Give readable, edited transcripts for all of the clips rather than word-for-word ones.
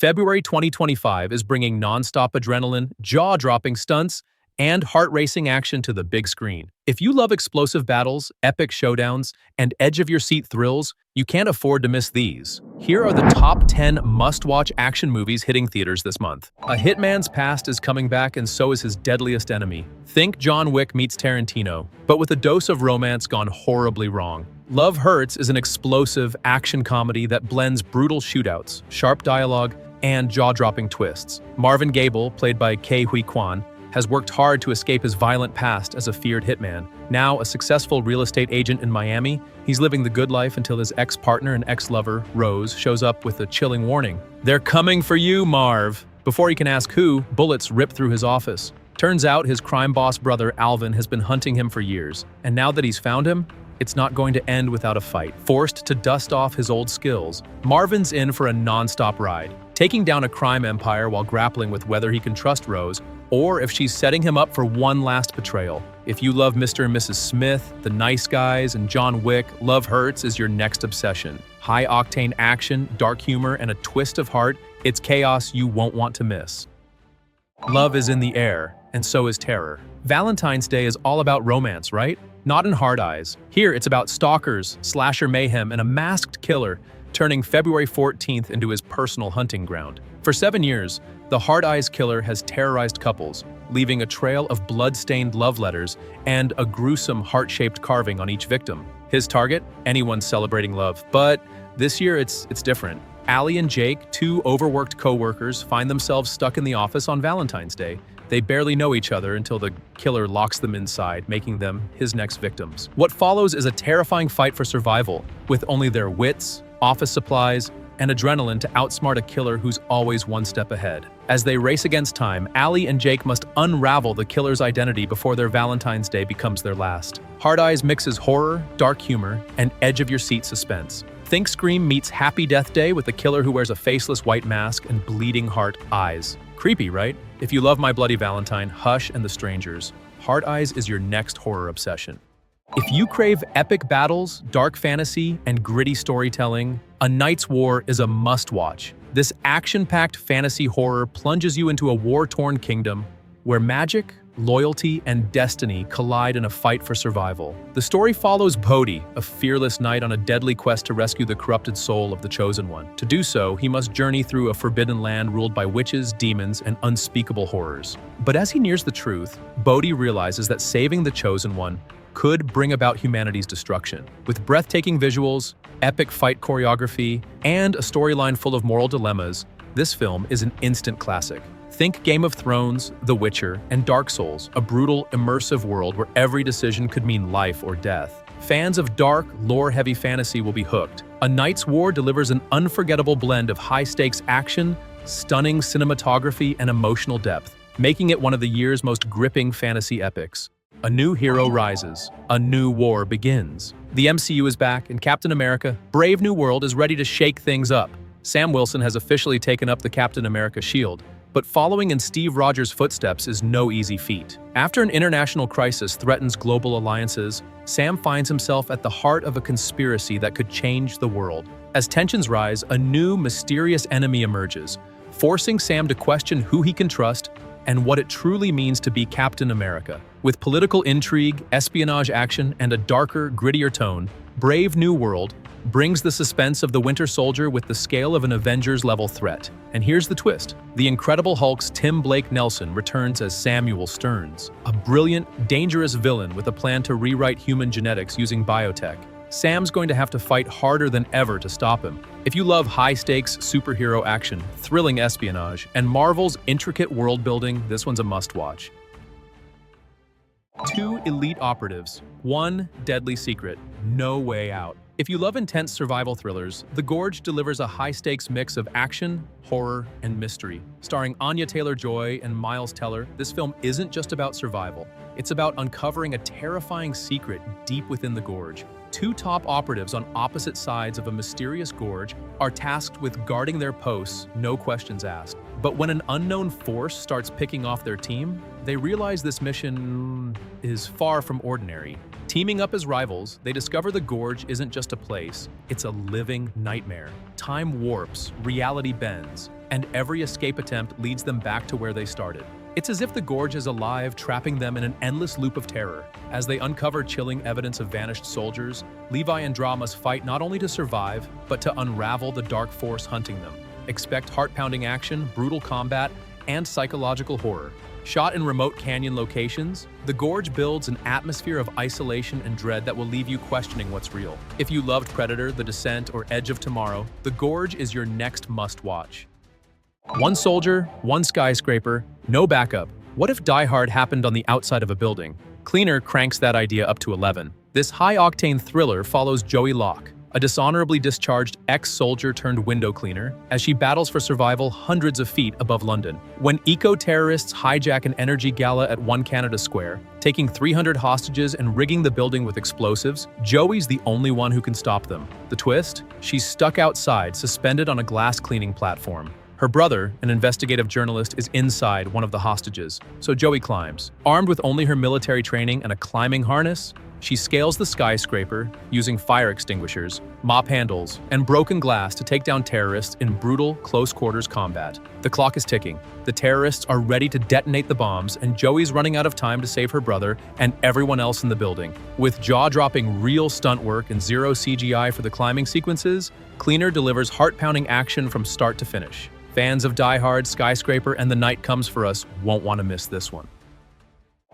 February 2025 is bringing non-stop adrenaline, jaw-dropping stunts, and heart-racing action to the big screen. If you love explosive battles, epic showdowns, and edge-of-your-seat thrills, you can't afford to miss these. Here are the top 10 must-watch action movies hitting theaters this month. A hitman's past is coming back, and so is his deadliest enemy. Think John Wick meets Tarantino, but with a dose of romance gone horribly wrong. Love Hurts is an explosive action comedy that blends brutal shootouts, sharp dialogue, and jaw-dropping twists. Marvin Gable, played by Ke Huy Quan, has worked hard to escape his violent past as a feared hitman. Now a successful real estate agent in Miami, he's living the good life until his ex-partner and ex-lover, Rose, shows up with a chilling warning. "They're coming for you, Marv!" Before he can ask who, bullets rip through his office. Turns out his crime boss brother Alvin has been hunting him for years, and now that he's found him, it's not going to end without a fight. Forced to dust off his old skills, Marvin's in for a non-stop ride, taking down a crime empire while grappling with whether he can trust Rose or if she's setting him up for one last betrayal. If you love Mr. and Mrs. Smith, The Nice Guys, and John Wick, Love Hurts is your next obsession. High-octane action, dark humor, and a twist of heart, it's chaos you won't want to miss. Love is in the air, and so is terror. Valentine's Day is all about romance, right? Not in Hard Eyes. Here, it's about stalkers, slasher mayhem, and a masked killer, turning February 14th into his personal hunting ground. For 7 years, the Hard Eyes killer has terrorized couples, leaving a trail of blood-stained love letters and a gruesome heart-shaped carving on each victim. His target? Anyone celebrating love. But this year, it's different. Allie and Jake, two overworked co-workers, find themselves stuck in the office on Valentine's Day. They barely know each other until the killer locks them inside, making them his next victims. What follows is a terrifying fight for survival, with only their wits, office supplies, and adrenaline to outsmart a killer who's always one step ahead. As they race against time, Allie and Jake must unravel the killer's identity before their Valentine's Day becomes their last. Hard Eyes mixes horror, dark humor, and edge-of-your-seat suspense. Think Scream meets Happy Death Day with a killer who wears a faceless white mask and bleeding heart eyes. Creepy, right? If you love My Bloody Valentine, Hush, and The Strangers, Hard Eyes is your next horror obsession. If you crave epic battles, dark fantasy, and gritty storytelling, A Night's War is a must-watch. This action-packed fantasy horror plunges you into a war-torn kingdom where magic, loyalty, and destiny collide in a fight for survival. The story follows Bodhi, a fearless knight on a deadly quest to rescue the corrupted soul of the Chosen One. To do so, he must journey through a forbidden land ruled by witches, demons, and unspeakable horrors. But as he nears the truth, Bodhi realizes that saving the Chosen One could bring about humanity's destruction. With breathtaking visuals, epic fight choreography, and a storyline full of moral dilemmas, this film is an instant classic. Think Game of Thrones, The Witcher, and Dark Souls, a brutal, immersive world where every decision could mean life or death. Fans of dark, lore-heavy fantasy will be hooked. A Night's War delivers an unforgettable blend of high-stakes action, stunning cinematography, and emotional depth, making it one of the year's most gripping fantasy epics. A new hero rises. A new war begins. The MCU is back, and Captain America: Brave New World is ready to shake things up. Sam Wilson has officially taken up the Captain America shield, but following in Steve Rogers' footsteps is no easy feat. After an international crisis threatens global alliances, Sam finds himself at the heart of a conspiracy that could change the world. As tensions rise, a new, mysterious enemy emerges, forcing Sam to question who he can trust and what it truly means to be Captain America. With political intrigue, espionage action, and a darker, grittier tone, Brave New World brings the suspense of the Winter Soldier with the scale of an Avengers-level threat. And here's the twist. The Incredible Hulk's Tim Blake Nelson returns as Samuel Stearns, a brilliant, dangerous villain with a plan to rewrite human genetics using biotech. Sam's going to have to fight harder than ever to stop him. If you love high-stakes superhero action, thrilling espionage, and Marvel's intricate world-building, this one's a must-watch. 2 elite operatives, 1 deadly secret, No Way Out. If you love intense survival thrillers, The Gorge delivers a high-stakes mix of action, horror, and mystery. Starring Anya Taylor-Joy and Miles Teller, this film isn't just about survival. It's about uncovering a terrifying secret deep within the gorge. 2 top operatives on opposite sides of a mysterious gorge are tasked with guarding their posts, no questions asked. But when an unknown force starts picking off their team, they realize this mission is far from ordinary. Teaming up as rivals, they discover the Gorge isn't just a place, it's a living nightmare. Time warps, reality bends, and every escape attempt leads them back to where they started. It's as if the Gorge is alive, trapping them in an endless loop of terror. As they uncover chilling evidence of vanished soldiers, Levi and Dra must fight not only to survive, but to unravel the dark force hunting them. Expect heart-pounding action, brutal combat, and psychological horror. Shot in remote canyon locations, the Gorge builds an atmosphere of isolation and dread that will leave you questioning what's real. If you loved Predator, The Descent, or Edge of Tomorrow, the Gorge is your next must-watch. One soldier, one skyscraper, no backup. What if Die Hard happened on the outside of a building? Cleaner cranks that idea up to 11. This high-octane thriller follows Joey Locke, a dishonorably discharged ex-soldier turned window cleaner, as she battles for survival hundreds of feet above London. When eco-terrorists hijack an energy gala at One Canada Square, taking 300 hostages and rigging the building with explosives, Joey's the only one who can stop them. The twist? She's stuck outside, suspended on a glass cleaning platform. Her brother, an investigative journalist, is inside one of the hostages, so Joey climbs. Armed with only her military training and a climbing harness, she scales the skyscraper using fire extinguishers, mop handles, and broken glass to take down terrorists in brutal, close-quarters combat. The clock is ticking. The terrorists are ready to detonate the bombs, and Joey's running out of time to save her brother and everyone else in the building. With jaw-dropping real stunt work and zero CGI for the climbing sequences, Cleaner delivers heart-pounding action from start to finish. Fans of Die Hard, Skyscraper, and The Night Comes for Us won't want to miss this one.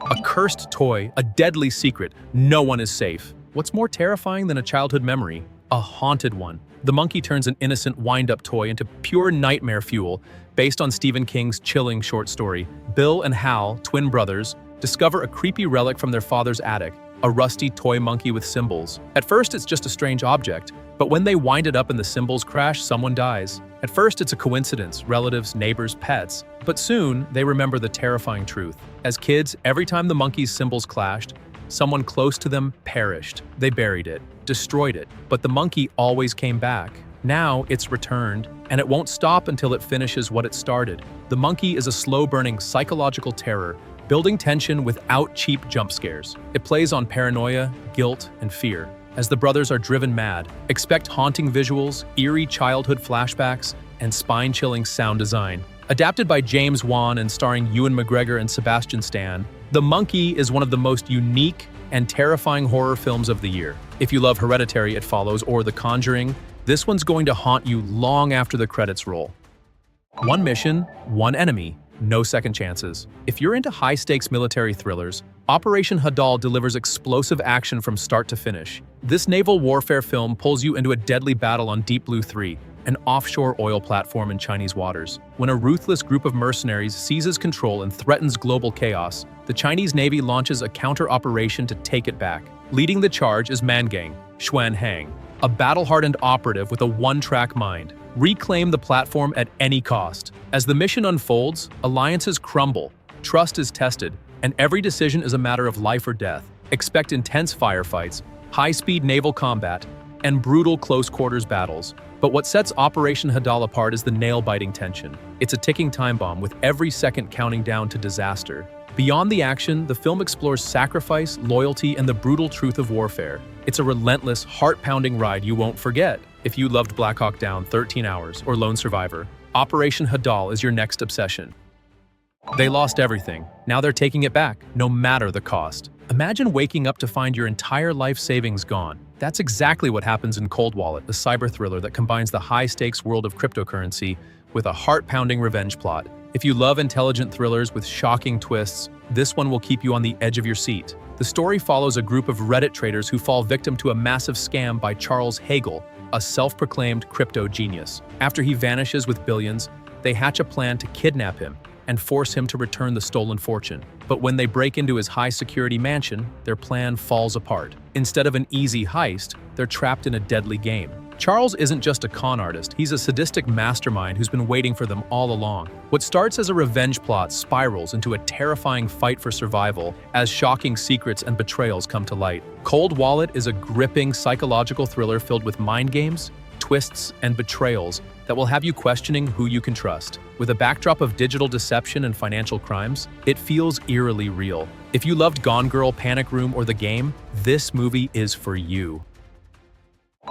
A cursed toy, a deadly secret, no one is safe. What's more terrifying than a childhood memory? A haunted one. The monkey turns an innocent wind-up toy into pure nightmare fuel, based on Stephen King's chilling short story. Bill and Hal, twin brothers, discover a creepy relic from their father's attic, a rusty toy monkey with symbols. At first, it's just a strange object, but when they wind it up and the symbols crash, someone dies. At first, it's a coincidence, relatives, neighbors, pets. But soon, they remember the terrifying truth. As kids, every time the monkey's symbols clashed, someone close to them perished. They buried it, destroyed it, but the monkey always came back. Now, it's returned, and it won't stop until it finishes what it started. The monkey is a slow-burning psychological terror, building tension without cheap jump scares. It plays on paranoia, guilt, and fear. As the brothers are driven mad, expect haunting visuals, eerie childhood flashbacks, and spine-chilling sound design. Adapted by James Wan and starring Ewan McGregor and Sebastian Stan, The Monkey is one of the most unique and terrifying horror films of the year. If you love Hereditary, It Follows, or The Conjuring, this one's going to haunt you long after the credits roll. One mission, one enemy, no second chances. If you're into high-stakes military thrillers, Operation Hadal delivers explosive action from start to finish. This naval warfare film pulls you into a deadly battle on Deep Blue 3, an offshore oil platform in Chinese waters. When a ruthless group of mercenaries seizes control and threatens global chaos, the Chinese Navy launches a counter-operation to take it back. Leading the charge is Mangang, Xuan Hang, a battle-hardened operative with a one-track mind. Reclaim the platform at any cost. As the mission unfolds, alliances crumble, trust is tested, and every decision is a matter of life or death. Expect intense firefights, high-speed naval combat, and brutal close-quarters battles. But what sets Operation Hadal apart is the nail-biting tension. It's a ticking time bomb with every second counting down to disaster. Beyond the action, the film explores sacrifice, loyalty, and the brutal truth of warfare. It's a relentless, heart-pounding ride you won't forget. If you loved Black Hawk Down, 13 Hours, or Lone Survivor, Operation Hadal is your next obsession. They lost everything. Now they're taking it back, no matter the cost. Imagine waking up to find your entire life savings gone. That's exactly what happens in Cold Wallet, a cyber thriller that combines the high-stakes world of cryptocurrency with a heart-pounding revenge plot. If you love intelligent thrillers with shocking twists, this one will keep you on the edge of your seat. The story follows a group of Reddit traders who fall victim to a massive scam by Charles Hagel, a self-proclaimed crypto genius. After he vanishes with billions, they hatch a plan to kidnap him and force him to return the stolen fortune. But when they break into his high-security mansion, their plan falls apart. Instead of an easy heist, they're trapped in a deadly game. Charles isn't just a con artist, he's a sadistic mastermind who's been waiting for them all along. What starts as a revenge plot spirals into a terrifying fight for survival as shocking secrets and betrayals come to light. Cold Wallet is a gripping psychological thriller filled with mind games, twists, and betrayals that will have you questioning who you can trust. With a backdrop of digital deception and financial crimes, it feels eerily real. If you loved Gone Girl, Panic Room, or The Game, this movie is for you.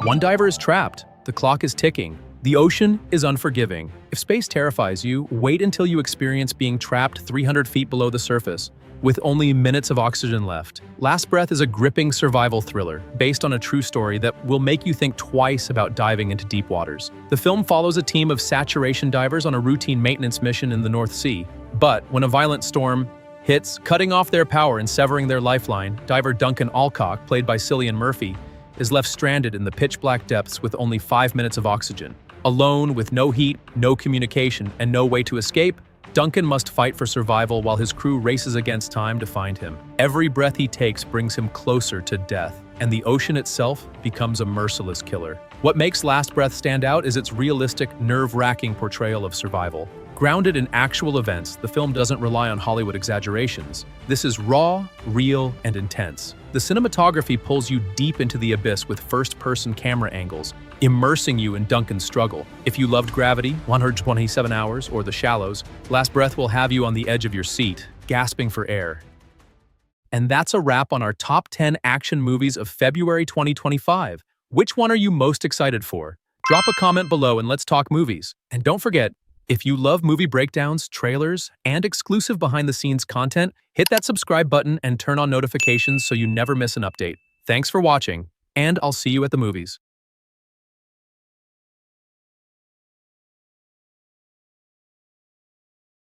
One diver is trapped. The clock is ticking. The ocean is unforgiving. If space terrifies you, wait until you experience being trapped 300 feet below the surface, with only minutes of oxygen left. Last Breath is a gripping survival thriller based on a true story that will make you think twice about diving into deep waters. The film follows a team of saturation divers on a routine maintenance mission in the North Sea. But when a violent storm hits, cutting off their power and severing their lifeline, diver Duncan Alcock, played by Cillian Murphy, is left stranded in the pitch-black depths with only 5 minutes of oxygen. Alone, with no heat, no communication, and no way to escape, Duncan must fight for survival while his crew races against time to find him. Every breath he takes brings him closer to death, and the ocean itself becomes a merciless killer. What makes Last Breath stand out is its realistic, nerve-wracking portrayal of survival. Grounded in actual events, the film doesn't rely on Hollywood exaggerations. This is raw, real, and intense. The cinematography pulls you deep into the abyss with first-person camera angles, immersing you in Duncan's struggle. If you loved Gravity, 127 Hours, or The Shallows, Last Breath will have you on the edge of your seat, gasping for air. And that's a wrap on our top 10 action movies of February 2025. Which one are you most excited for? Drop a comment below and let's talk movies. And don't forget, if you love movie breakdowns, trailers, and exclusive behind-the-scenes content, hit that subscribe button and turn on notifications so you never miss an update. Thanks for watching, and I'll see you at the movies.